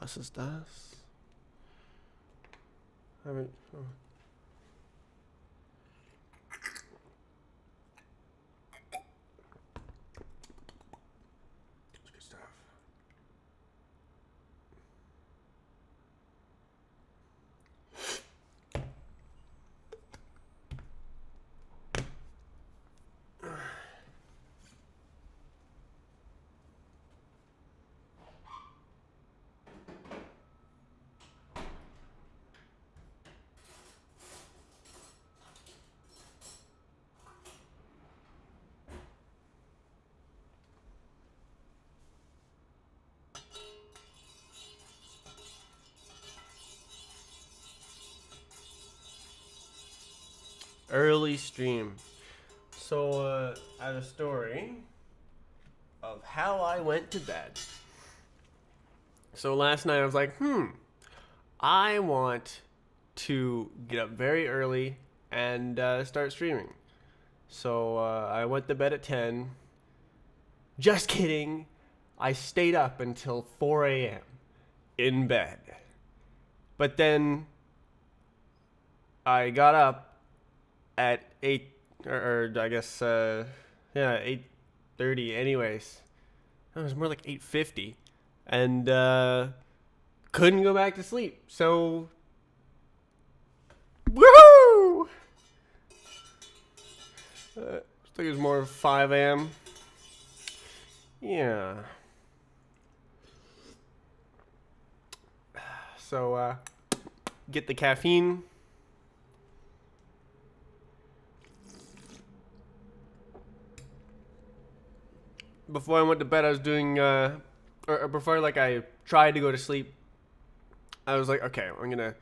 Was ist das? I haven't. Oh. That's good stuff. Early stream. So I have a story of how I went to bed. So last night I was like, I want to get up very early and start streaming. So I went to bed at 10. Just kidding. I stayed up until 4 a.m. in bed. But then I got up at 8, or I guess, 8:30 anyways. It was more like 8:50. And couldn't go back to sleep. So, woohoo! I think it was more 5 a.m. Yeah. So, get the caffeine. Before I went to bed, I was doing, or before like I tried to go to sleep, I was like, okay, I'm gonna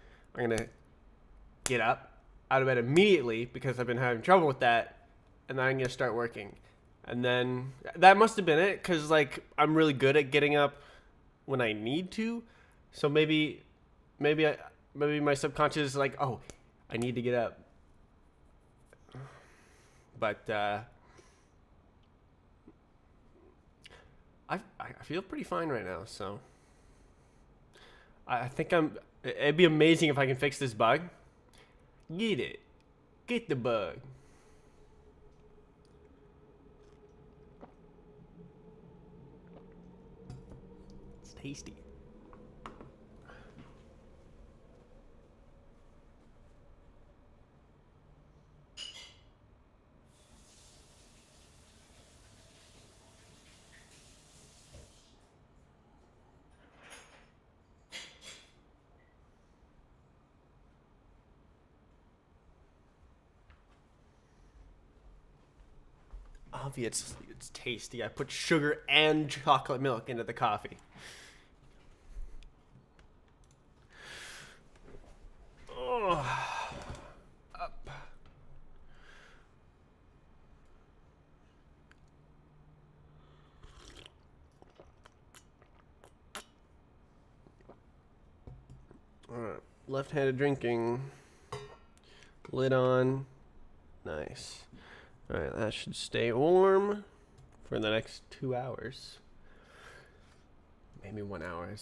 get up out of bed immediately because I've been having trouble with that, and then I'm gonna start working. And then that must have been it, cause like I'm really good at getting up when I need to, so maybe my subconscious is like, oh, I need to get up, but I feel pretty fine right now, so I think it'd be amazing if I can fix this bug. Get it. Get the bug. It's tasty. Obviously, it's tasty. I put sugar and chocolate milk into the coffee. Oh. Up. Alright. Left-handed drinking. Lid on. Nice. Alright, that should stay warm for the next 2 hours. Maybe 1 hour.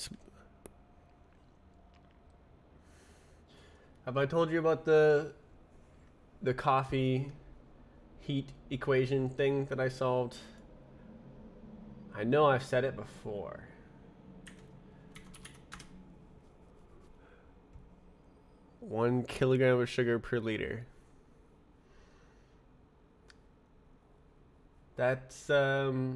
Have I told you about the coffee heat equation thing that I solved? I know I've said it before. One kilogram of sugar per liter. That's I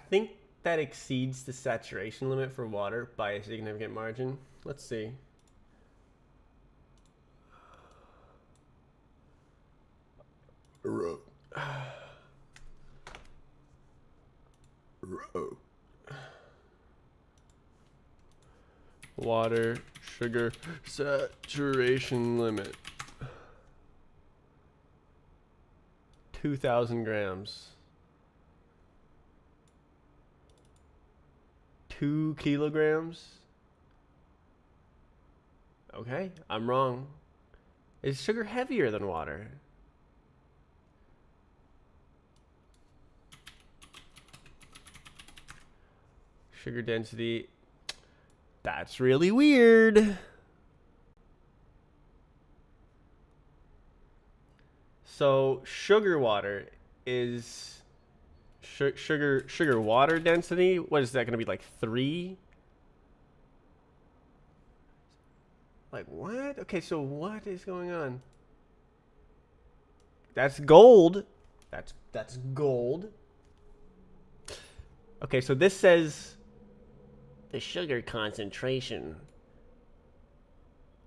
think that exceeds the saturation limit for water by a significant margin. Let's see. Water, sugar, saturation limit. 2,000 grams. 2 kilograms? Okay, I'm wrong. Is sugar heavier than water? Sugar density. That's really weird. So sugar water is sugar water density. What is that going to be, like 3? Like what? Okay, so what is going on? That's gold. That's gold. Okay, so this says the sugar concentration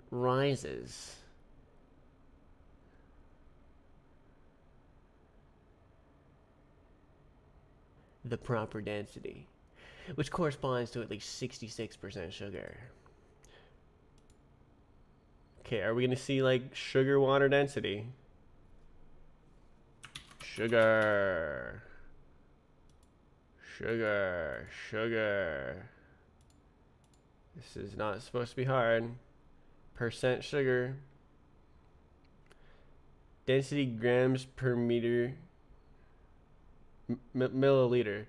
rises. The proper density, which corresponds to at least 66% sugar. Okay, are we gonna see like sugar water density? Sugar. Sugar. Sugar. This is not supposed to be hard. Percent sugar. Density grams per meter. Milliliter.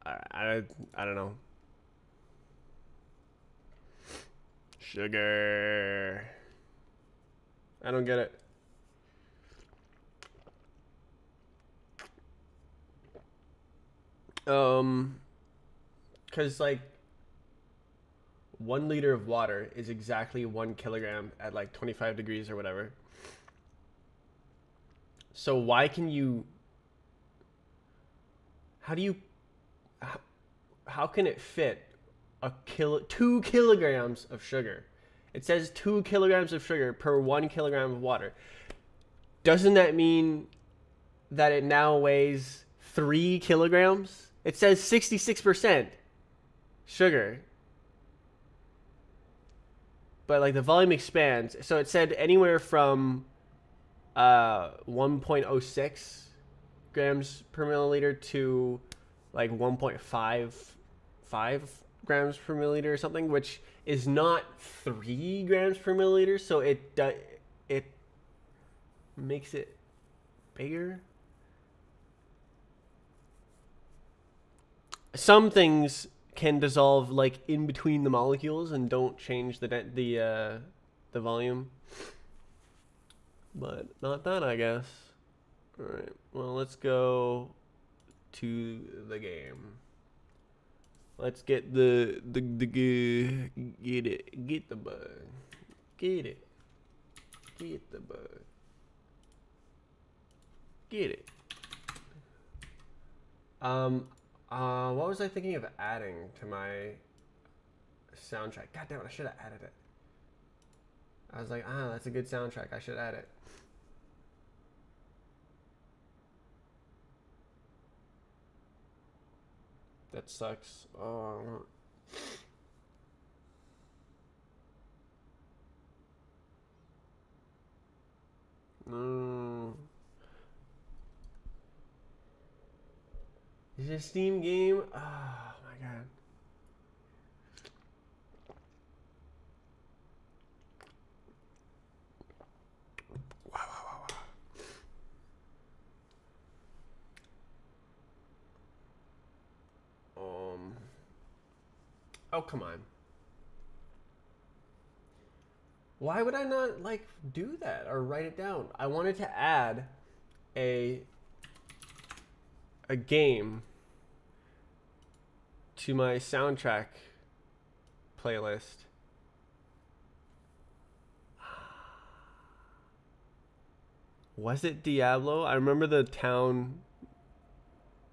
I don't know. Sugar. I don't get it. Cause like 1 liter of water is exactly 1 kilogram at like 25 degrees or whatever. So why can you? How do you? How can it fit 2 kilograms of sugar? It says 2 kilograms of sugar per 1 kilogram of water. Doesn't that mean that it now weighs 3 kilograms? It says 66% sugar. But like the volume expands. So it said anywhere from 1.06 grams per milliliter to like 1.55 grams per milliliter or something, which is not 3 grams per milliliter. So it makes it bigger. Some things can dissolve like in between the molecules and don't change the volume, but not that, I guess. All right. Well, let's go to the game. Let's get the get it. Get the bug. Get it. Get the bug. Get it. What was I thinking of adding to my soundtrack? God damn it, I should have added it. I was like, that's a good soundtrack. I should add it. That sucks. Oh. No. Is it a Steam game? Oh my god. Wow. Oh, come on. Why would I not like do that or write it down? I wanted to add a game to my soundtrack playlist. Was it Diablo? I remember the town,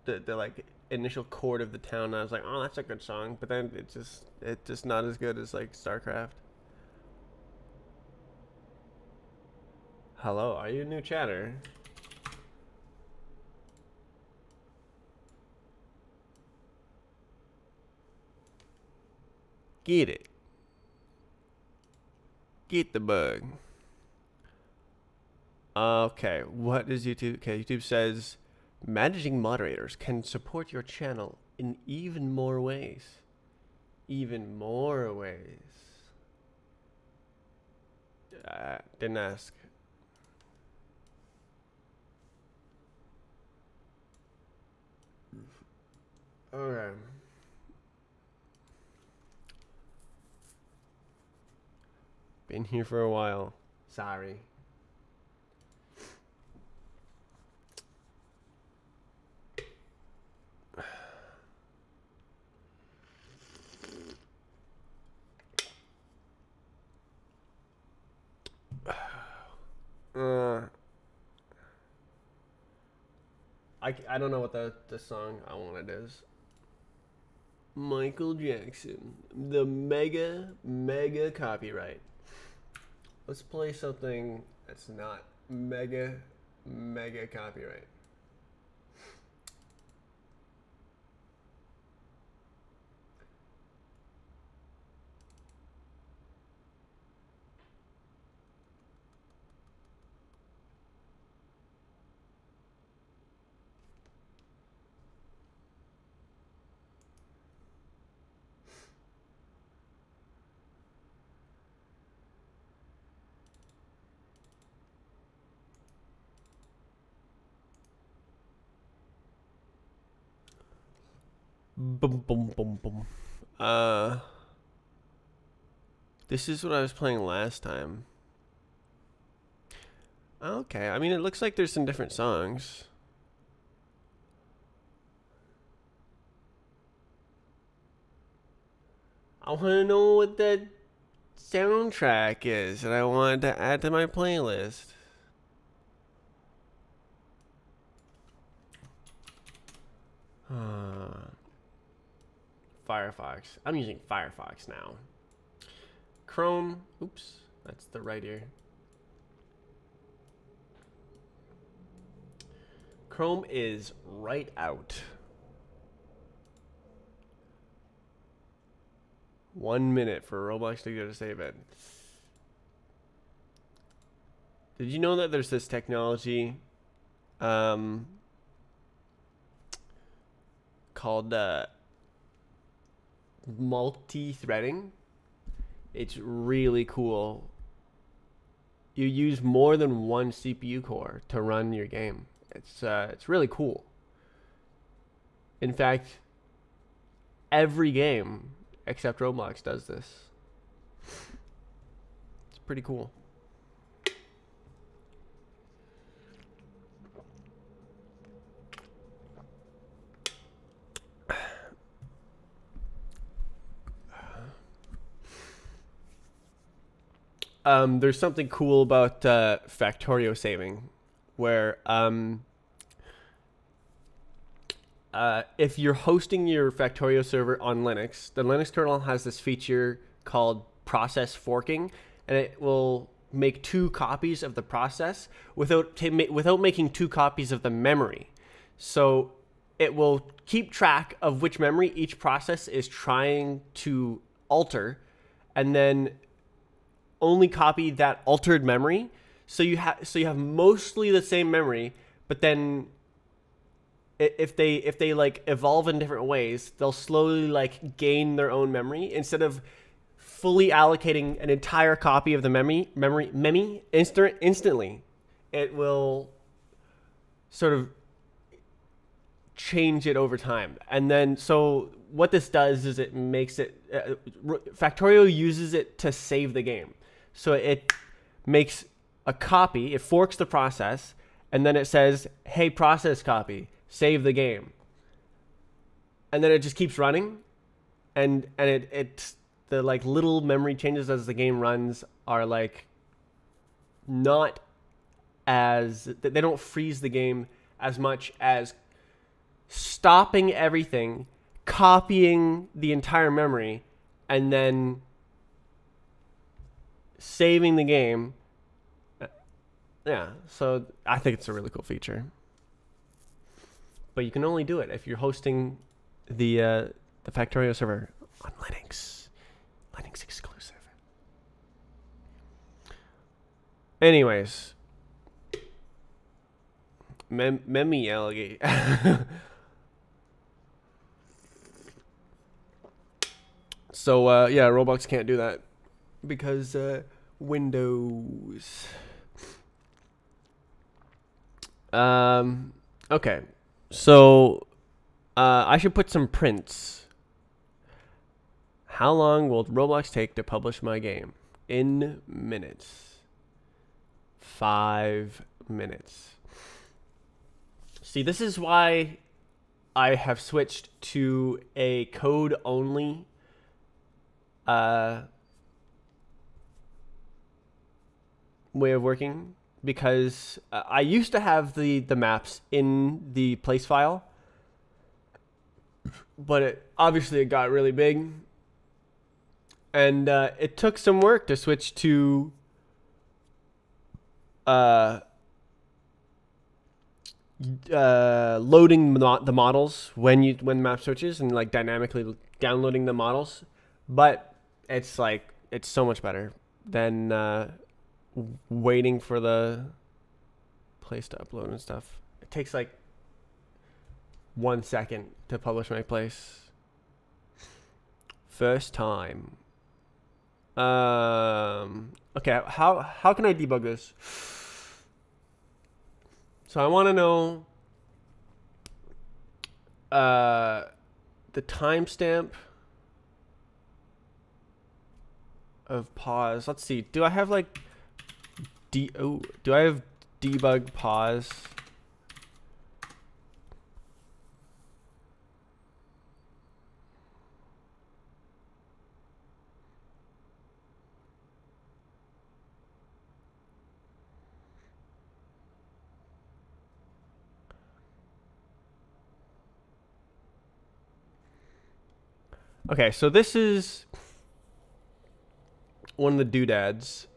the like initial chord of the town. And I was like, oh, that's a good song. But then it's just not as good as like StarCraft. Hello, are you a new chatter? Get it. Get the bug. Okay, what is YouTube? Okay, YouTube says managing moderators can support your channel in even more ways. Even more ways. Didn't ask. Okay. Been here for a while. Sorry. I don't know what the song I wanted is. Michael Jackson. The mega copyright. Let's play something that's not mega copyright. Boom, boom, boom, boom. This is what I was playing last time. Okay, I mean, it looks like there's some different songs. I want to know what that soundtrack is that I wanted to add to my playlist. Firefox. I'm using Firefox now. Chrome. Oops, that's the right ear. Chrome is right out. 1 minute for Roblox to go to save it. Did you know that there's this technology called multi-threading? It's really cool. You use more than one CPU core to run your game. It's really cool. In fact, every game except Roblox does this. It's pretty cool. There's something cool about Factorio saving, where if you're hosting your Factorio server on Linux, the Linux kernel has this feature called process forking, and it will make 2 copies of the process without making 2 copies of the memory. So it will keep track of which memory each process is trying to alter, and then only copy that altered memory. So you have mostly the same memory, but then if they like evolve in different ways, they'll slowly like gain their own memory instead of fully allocating an entire copy of the memory instantly. It will sort of change it over time. And then so what this does is it makes it Factorio uses it to save the game. So it makes a copy, it forks the process, and then it says, hey, process copy, save the game. And then it just keeps running, and it's the like little memory changes as the game runs are like not as, they don't freeze the game as much as stopping everything, copying the entire memory, and then saving the game. Yeah, so I think it's a really cool feature. But you can only do it if you're hosting the Factorio server on Linux. Linux exclusive. Anyways. Memmy alligator. So, yeah, Roblox can't do that because Windows. Okay, so I should put some prints. How long will Roblox take to publish my game? In minutes. 5 minutes. See, this is why I have switched to a code only way of working, because I used to have the maps in the place file, but obviously it got really big, and it took some work to switch to loading the models when the map switches, and like dynamically downloading the models. But it's so much better than waiting for the place to upload and stuff. It takes like 1 second to publish my place. First time. Okay, how can I debug this? So I want to know the timestamp of pause. Let's see. Do I have like do I have debug pause? Okay, so this is one of the doodads.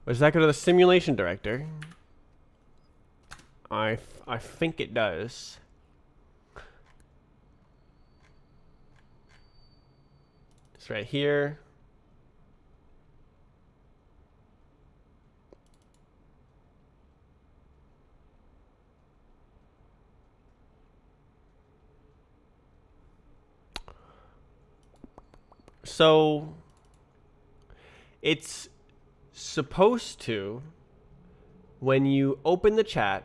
Does that go to the simulation director? I think it does. It's right here. So it's supposed to, when you open the chat,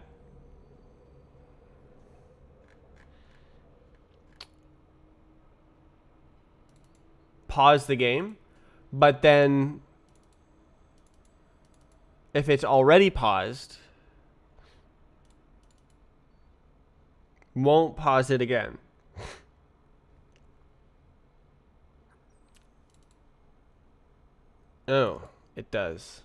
pause the game, but then if it's already paused, won't pause it again. Oh, it does.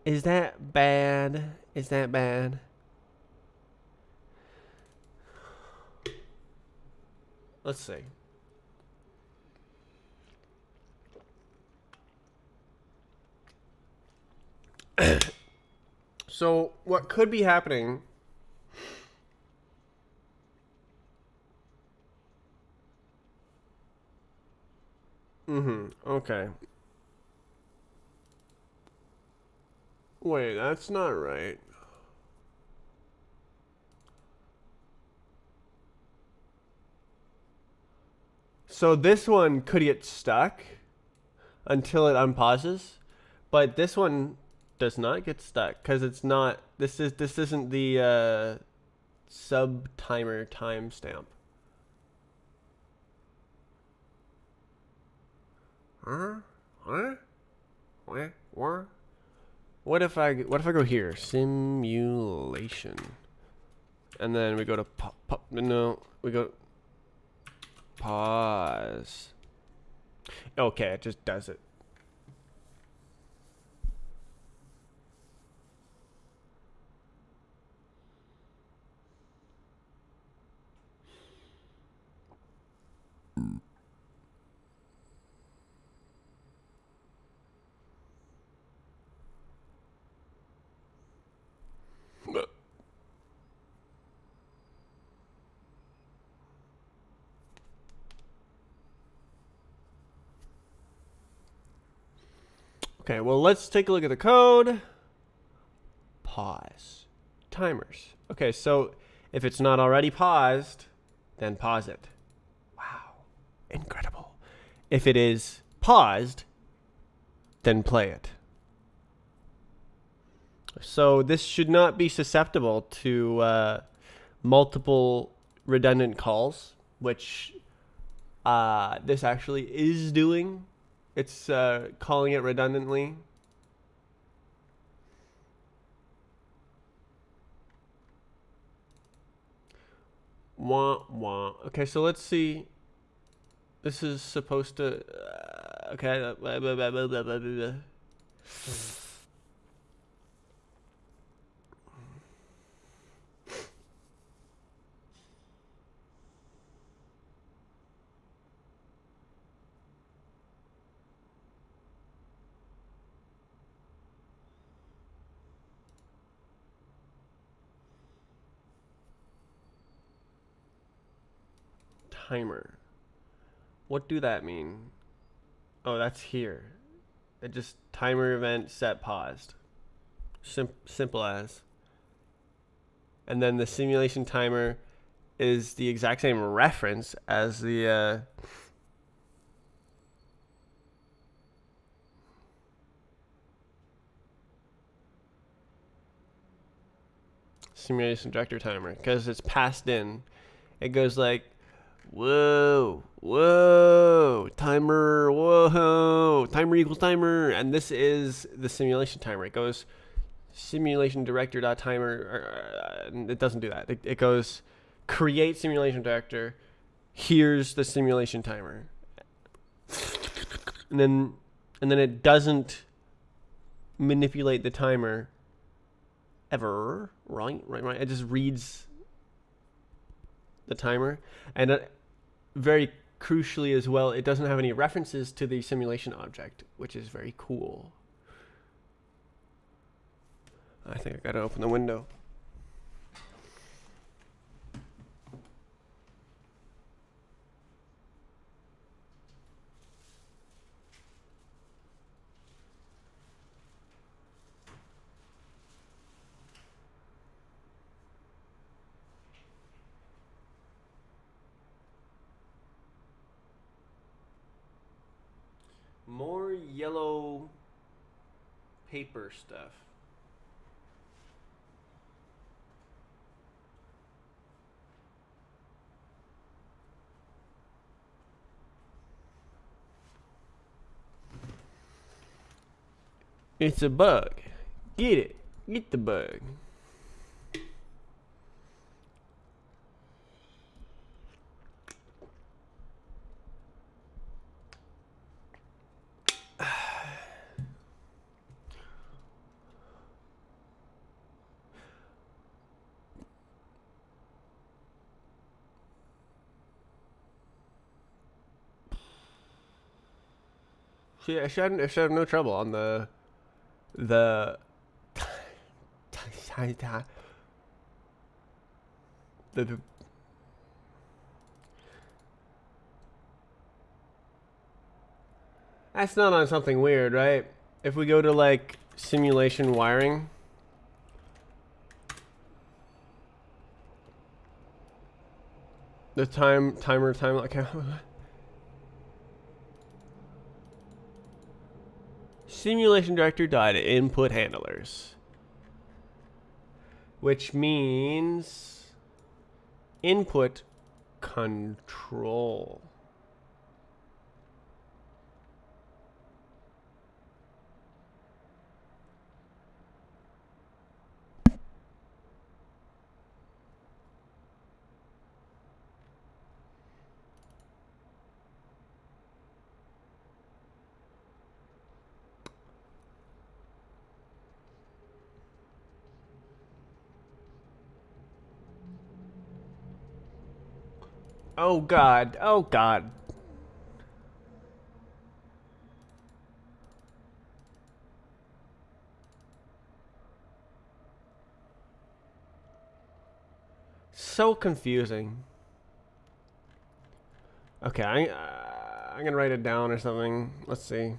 Is that bad? Is that bad? Let's see. So what could be happening okay. Wait, that's not right. So this one could get stuck until it unpauses, but this one does not get stuck because it's not. This isn't the sub timer timestamp. What if I go here, simulation, and then we go to no, we go pause. Okay, it just does it. Okay, well, let's take a look at the code. Pause. Timers. Okay, so if it's not already paused, then pause it. Wow. Incredible. If it is paused, then play it. So this should not be susceptible to multiple redundant calls, which this actually is doing. It's calling it redundantly. Wah, wah. Okay, so let's see. This is supposed to... okay. Blah, blah, blah, blah, blah, blah, blah. Timer. What do that mean? Oh, that's here. It just timer event set paused. Simple as. And then the simulation timer is the exact same reference as the simulation director timer, because it's passed in. It goes like, whoa, whoa, timer, whoa, timer equals timer, and this is the simulation timer. It goes simulation director dot timer. It doesn't do that. It goes create simulation director. Here's the simulation timer, and then it doesn't manipulate the timer ever. Right. It just reads the timer, and very crucially as well, it doesn't have any references to the simulation object, which is very cool. I think I gotta open the window. More yellow paper stuff. It's a bug. Get it. Get the bug. See, I should have no trouble on the the that's not on something weird, right? If we go to like simulation wiring, the timer like simulation director dot input handlers, which means input control. Oh God, oh God. So confusing. Okay, I'm gonna write it down or something. Let's see.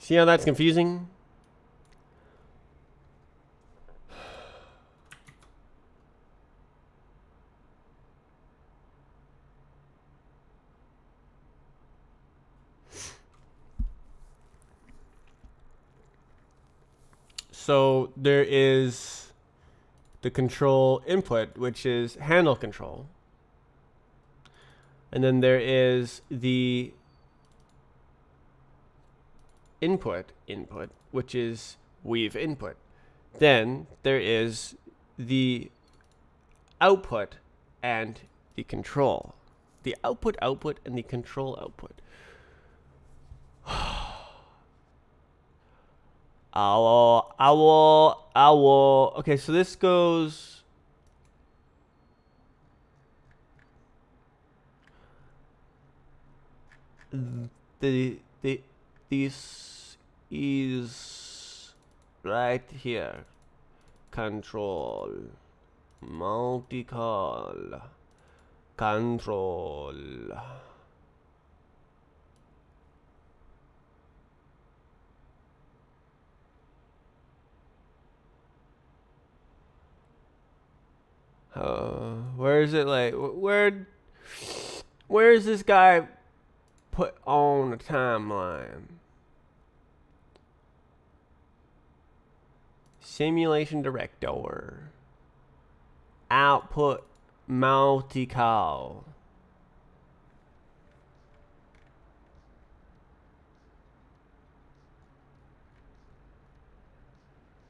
See how that's confusing? So there is the control input, which is handle control. And then there is the input, which is weave input. Then there is the output and the control. The output, and the control output. Owl. Okay, so this goes. This is right here. Control. Multi-call. Control. Where is it? Like, where is this guy put on the timeline? Simulation director. Output multi-call.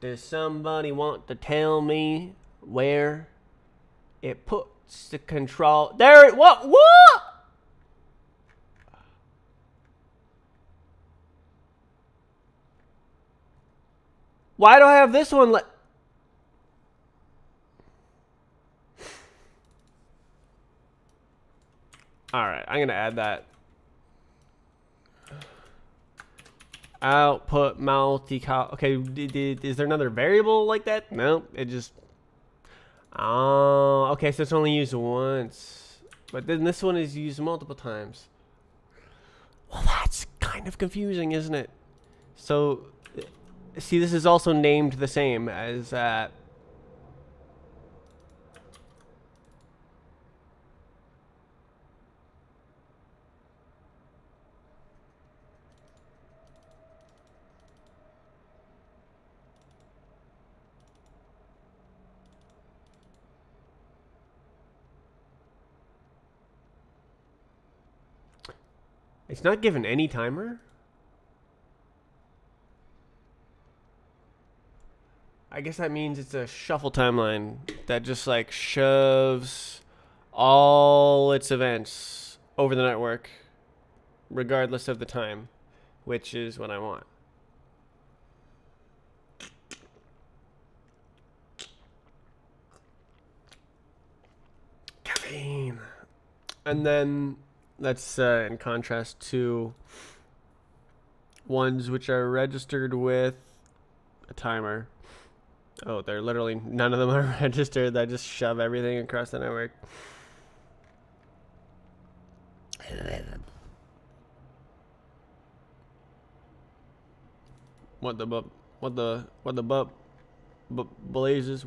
Does somebody want to tell me where it puts the control? There it, what? Why do I have this one? Alright, I'm going to add that. Output multi-call. Okay, is there another variable like that? No, it just... Oh, okay, so it's only used once. But then this one is used multiple times. Well, that's kind of confusing, isn't it? So, see, this is also named the same as... It's not given any timer? I guess that means it's a shuffle timeline that just like shoves all its events over the network, regardless of the time, which is what I want. Caffeine. And then that's in contrast to ones which are registered with a timer. Oh, they're literally, none of them are registered. They just shove everything across the network. What the blazes?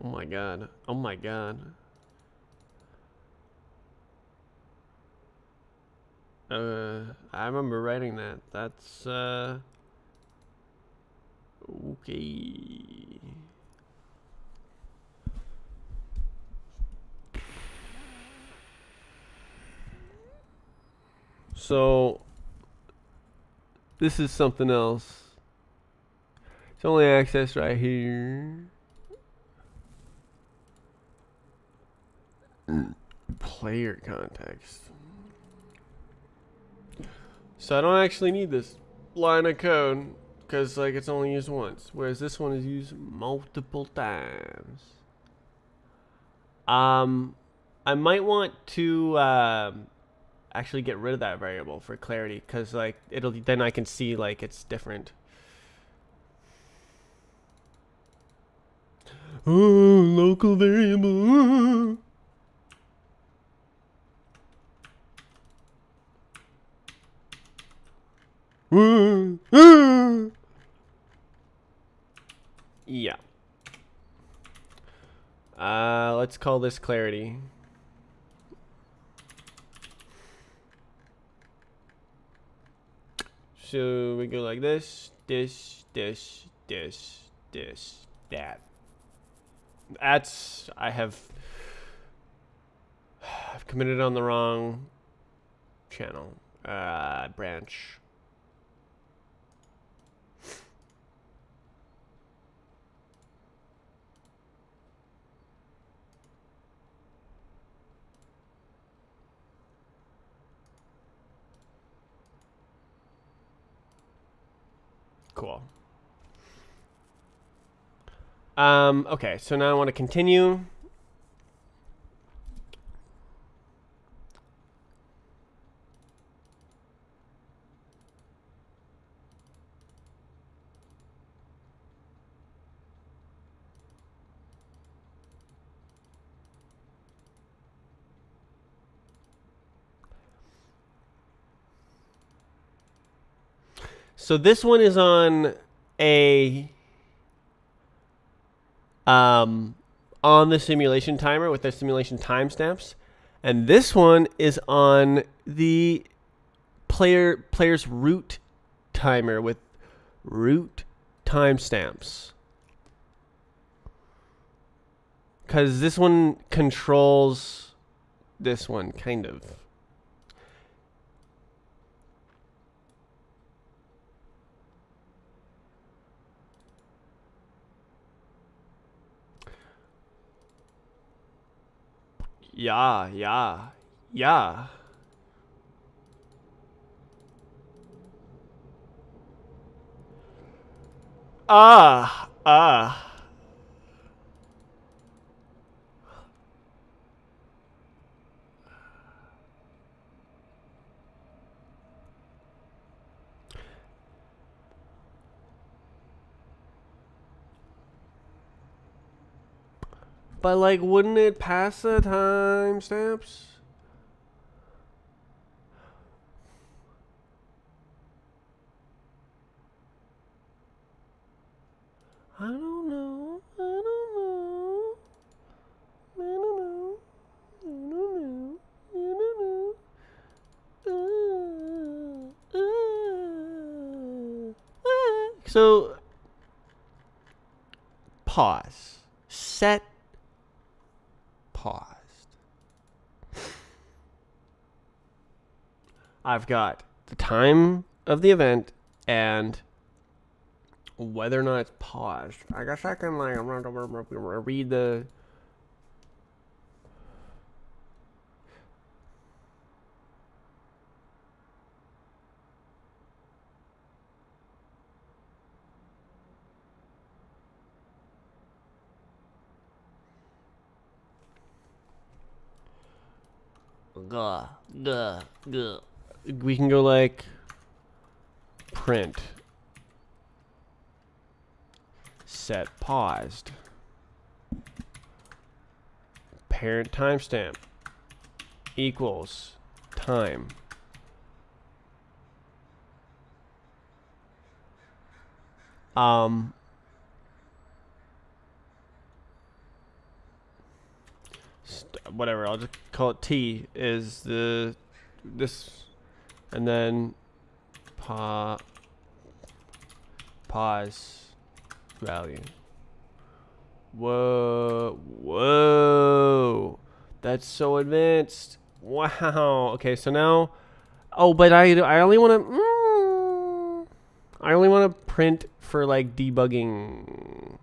Oh my god. Oh my god. I remember writing that. That's okay. So this is something else. It's only accessed right here. Player context. So I don't actually need this line of code because like it's only used once, whereas this one is used multiple times. I might want to actually get rid of that variable for clarity, because like then I can see like it's different. Oh, local variable. Yeah. Let's call this clarity. So we go like this, that. That's, I've committed on the wrong channel, branch. Cool. Okay, so now I want to continue. So this one is on a on the simulation timer with the simulation timestamps, and this one is on the player's root timer with root timestamps. Because this one controls this one, kind of. Yeah. Ah. But, like, wouldn't it pass the timestamps? I don't know. So, pause. Set paused. I've got the time of the event and whether or not it's paused. I guess I can, like, read the... We can go like print set paused parent timestamp equals time. Whatever, I'll just call it T is this, and then pause value. Whoa, that's so advanced. Wow. Okay, so now, but I only want to print for, like, debugging.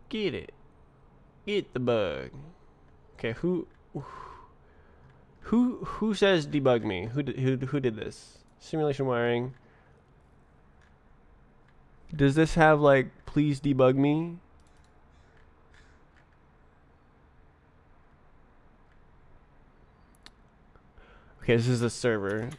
Get it. Geet the Bug. Okay, who says debug me? Who did this? Simulation wiring. Does this have, like, please debug me? Okay, this is the server.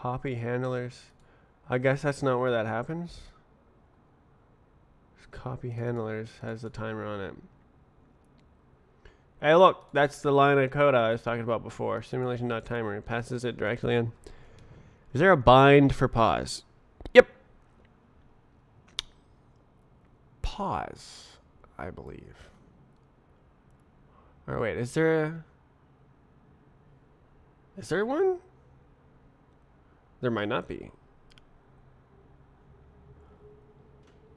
Copy handlers. I guess that's not where that happens. Copy handlers has the timer on it. Hey, look, that's the line of code I was talking about before. Simulation.timer. It passes it directly in. Is there a bind for pause? Yep. Pause, I believe. Or wait, is there one? There might not be.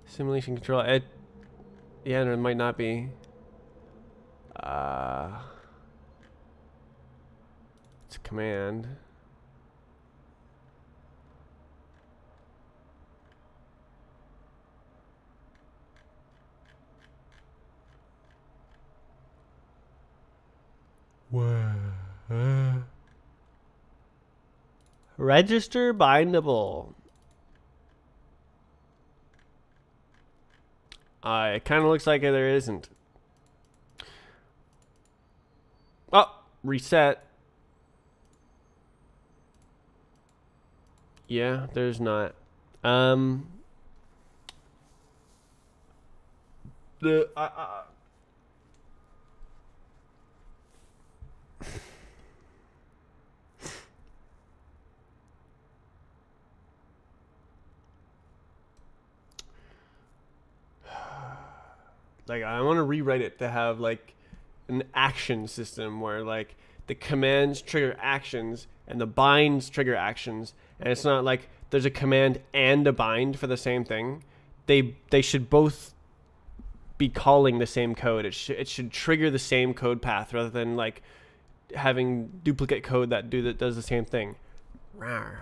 Simulation control. Yeah, there might not be. It's a command. Register bindable. It kind of looks like there isn't. Oh, reset. Yeah, there's not. The like I want to rewrite it to have like an action system where like the commands trigger actions and the binds trigger actions, and it's not like there's a command and a bind for the same thing. They should both be calling the same code. It should trigger the same code path rather than like having duplicate code that does the same thing. Rawr.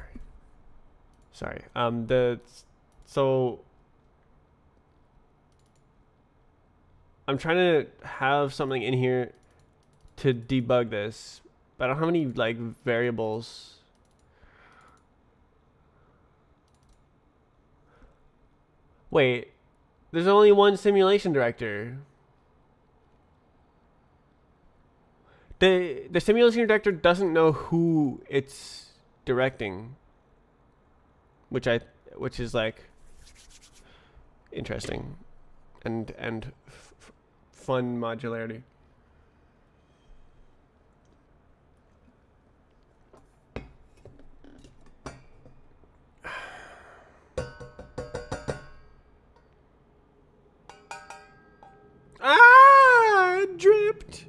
Sorry. So I'm trying to have something in here to debug this, but I don't have any like variables. Wait, there's only one simulation director. The simulation director doesn't know who it's directing, which is like interesting and fun modularity. Ah, it dripped.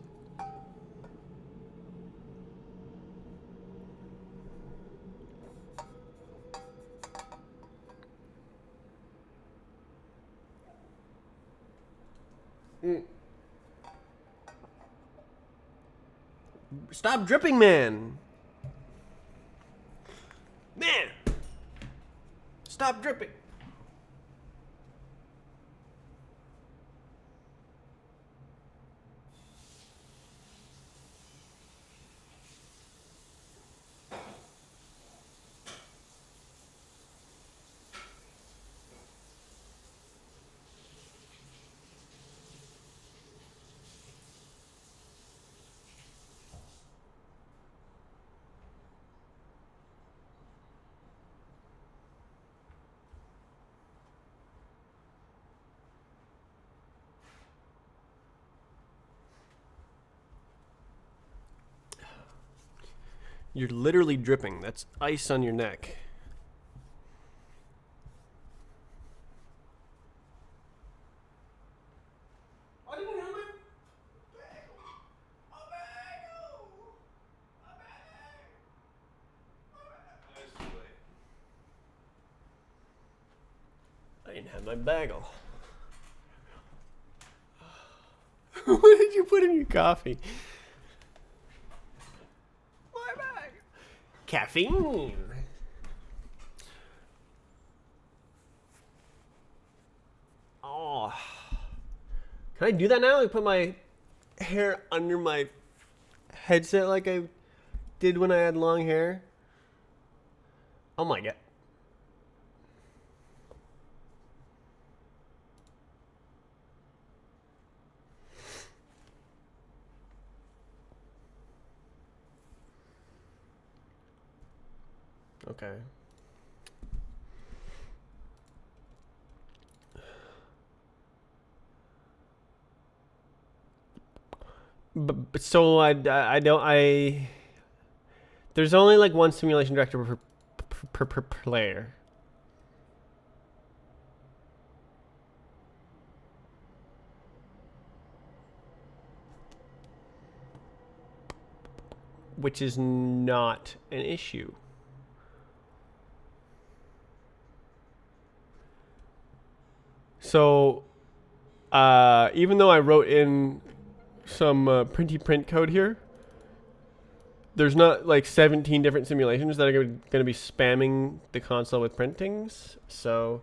Stop dripping, man. Man. Stop dripping. You're literally dripping. That's ice on your neck. I didn't have my bagel. A bagel. A bagel. I didn't have my bagel. What did you put in your coffee? My bag. Caffeine. Oh. Can I do that now? Like put my hair under my headset like I did when I had long hair? Oh my god. Okay. But so I don't there's only like one simulation director per player. Which is not an issue. So, even though I wrote in some printy print code here, there's not like 17 different simulations that are going to be spamming the console with printings. So,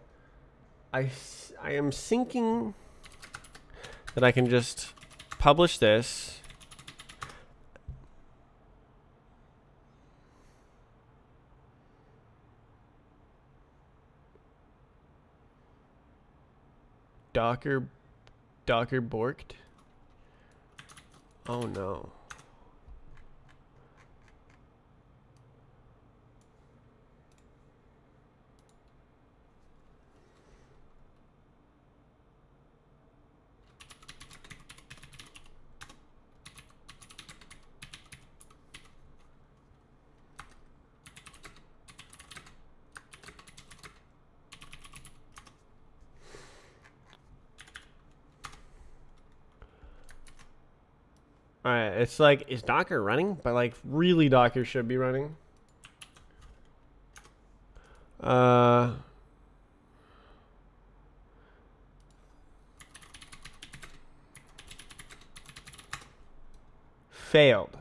I am thinking that I can just publish this. Docker borked. Oh no. Alright, it's like, is Docker running? But like, really Docker should be running. Failed.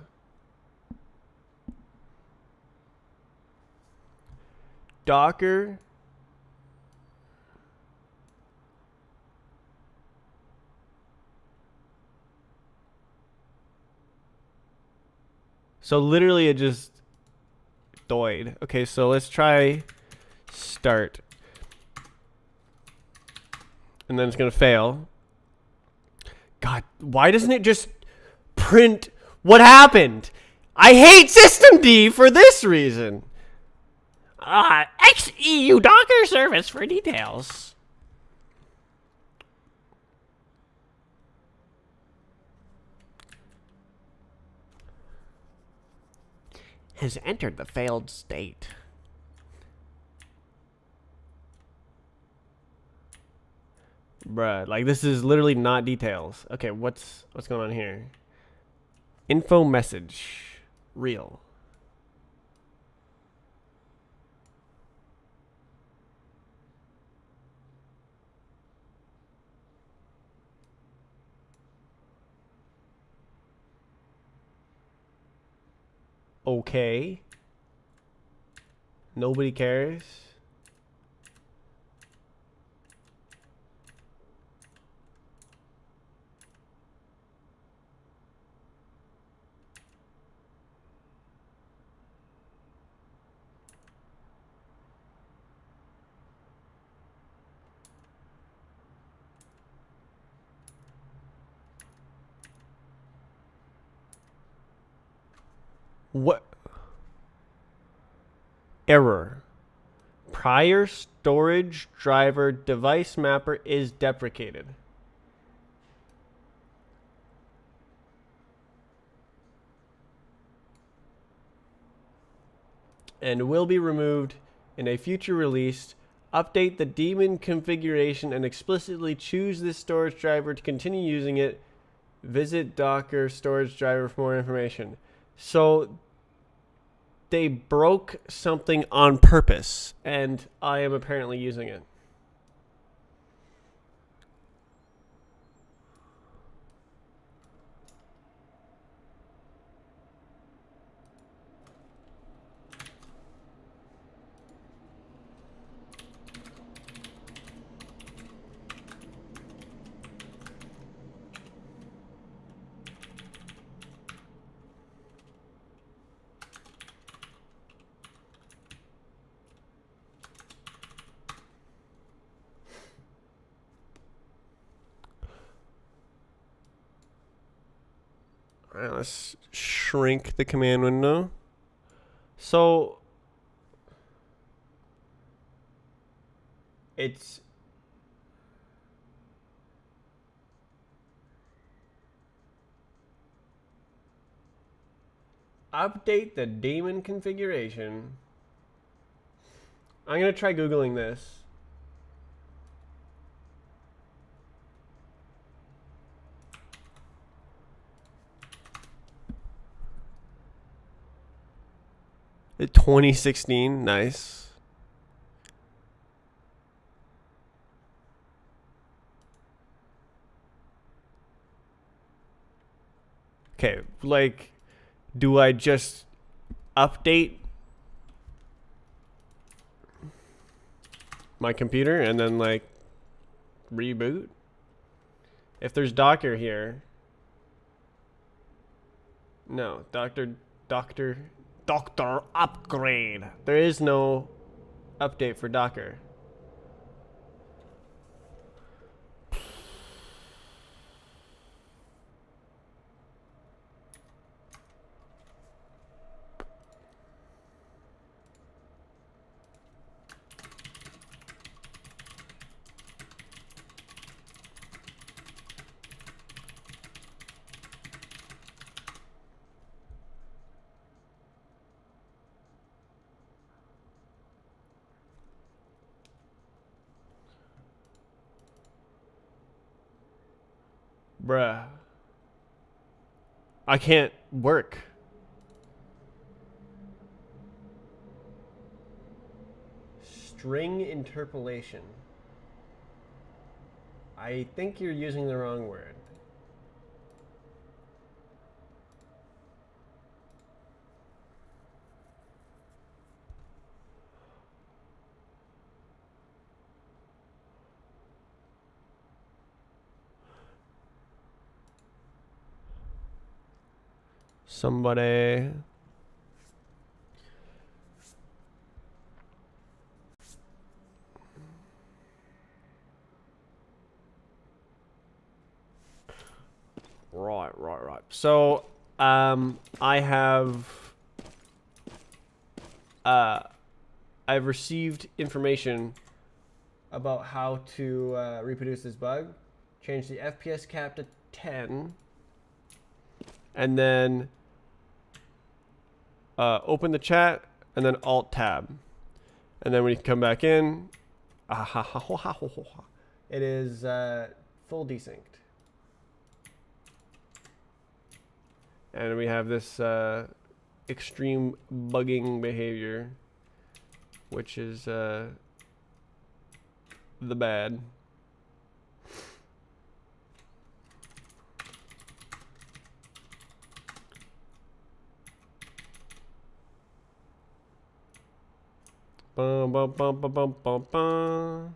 Docker. So literally it just died. Okay, so let's try start. And then it's going to fail. God, why doesn't it just print what happened? I hate systemd for this reason. XEU Docker service for details. Has entered the failed state. Bruh, like this is literally not details. Okay, what's going on here? Info message. Real. Okay. Nobody cares. What? Error. Prior storage driver device mapper is deprecated. And will be removed in a future release. Update the daemon configuration and explicitly choose this storage driver to continue using it. Visit Docker storage driver for more information. So they broke something on purpose, and I am apparently using it. All right, let's shrink the command window. So It's update the daemon configuration. I'm gonna try Googling this. It 2016, nice. Okay, like, do I just update my computer and then like reboot? If there's Docker here, no, Doctor upgrade. There is no update for Docker. Bruh. I can't work. String interpolation. I think you're using the wrong word. Somebody. Right. So, I have, I've received information about how to reproduce this bug. Change the FPS cap to 10, and then open the chat, and then Alt Tab, and then when you come back in, it is full desynced. And we have this extreme bugging behavior, which is the bad. Bum, bum, bum, bum, bum, bum, bum.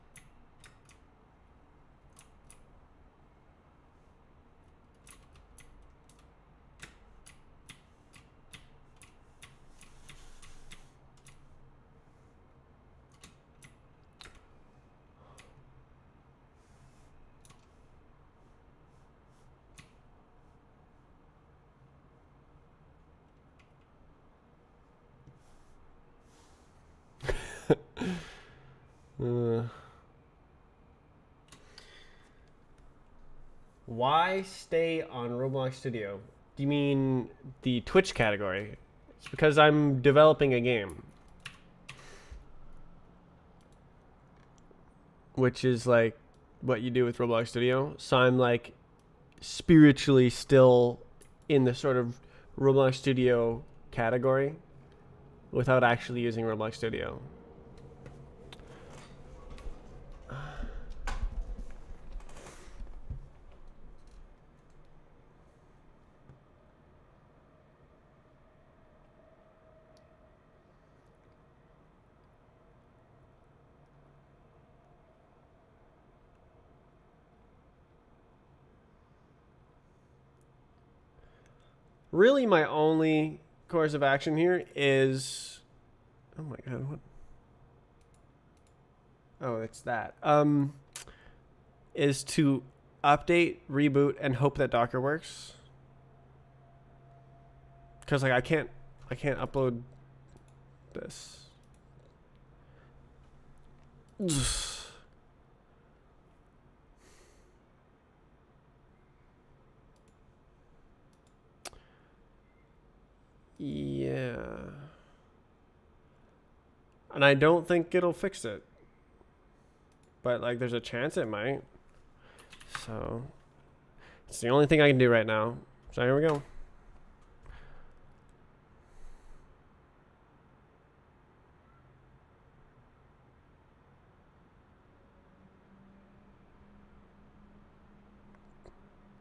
Why stay on Roblox Studio? Do you mean the Twitch category? It's because I'm developing a game, which is like what you do with Roblox Studio. So I'm like spiritually still in the sort of Roblox Studio category without actually using Roblox Studio. Really, my only course of action here is, oh my god, what? Oh, it's that. Is to update, reboot, and hope that Docker works. Because like I can't upload this. And I don't think it'll fix it. But like there's a chance it might. So it's the only thing I can do right now. So here we go.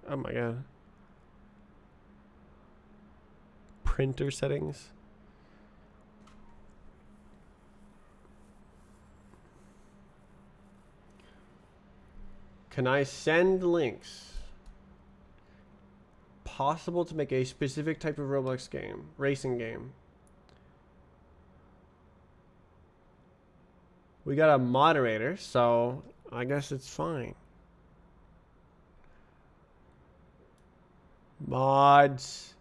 Oh my god. Printer settings. Can I send links? Possible to make a specific type of Roblox game, racing game. We got a moderator, so I guess it's fine. Mods.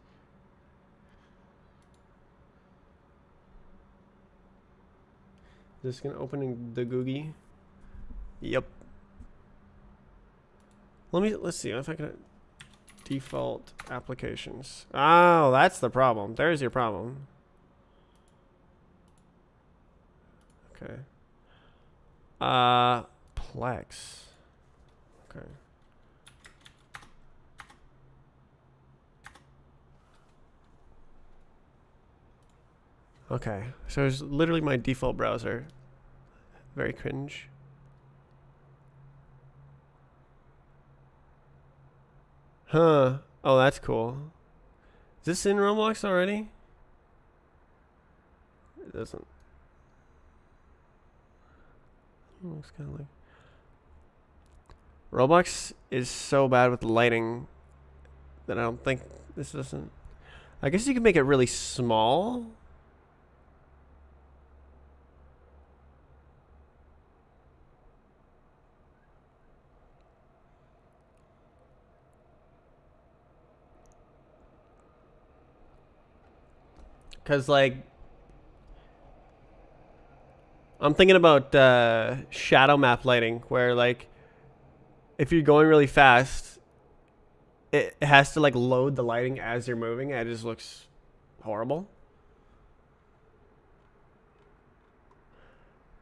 Is this gonna open the Googie? Yep. Let's see if I can default applications. Oh, that's the problem. There's your problem. Okay. Plex. Okay. Okay. So it's literally my default browser. Very cringe. Huh. Oh, that's cool. Is this in Roblox already? It doesn't. Looks kind of like. Roblox is so bad with lighting that I don't think this doesn't. I guess you can make it really small. Because, like, I'm thinking about shadow map lighting, where, like, if you're going really fast, it has to, like, load the lighting as you're moving, and it just looks horrible.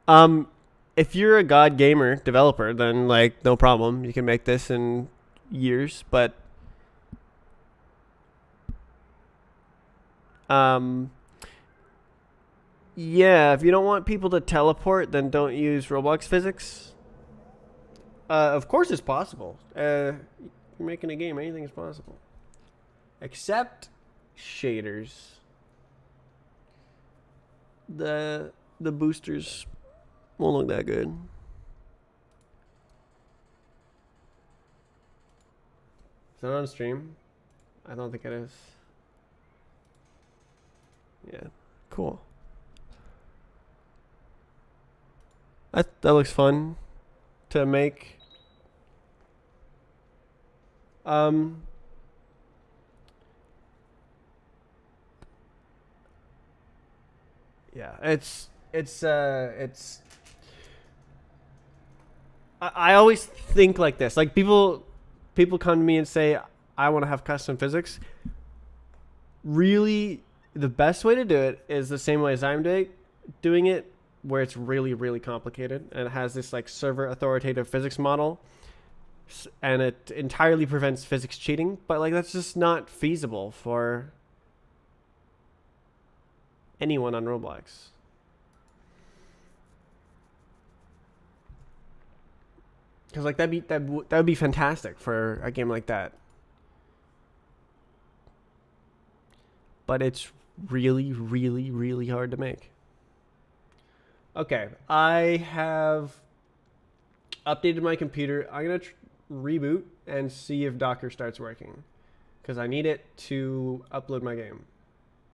If you're a God Gamer developer, then, like, no problem. You can make this in years, but yeah, if you don't want people to teleport, then don't use Roblox physics. Of course it's possible. You're making a game, anything is possible. Except shaders. The boosters won't look that good. Is that on stream? I don't think it is. Yeah, cool. That looks fun to make. Yeah, it's I always think like this. Like people come to me and say, I want to have custom physics. Really, the best way to do it is the same way as I'm doing it, where it's really, really complicated and it has this like server authoritative physics model, and it entirely prevents physics cheating. But like that's just not feasible for anyone on Roblox. Because like that would be fantastic for a game like that. But it's really, really, really hard to make. Okay, I have updated my computer. I'm gonna reboot and see if Docker starts working, because I need it to upload my game.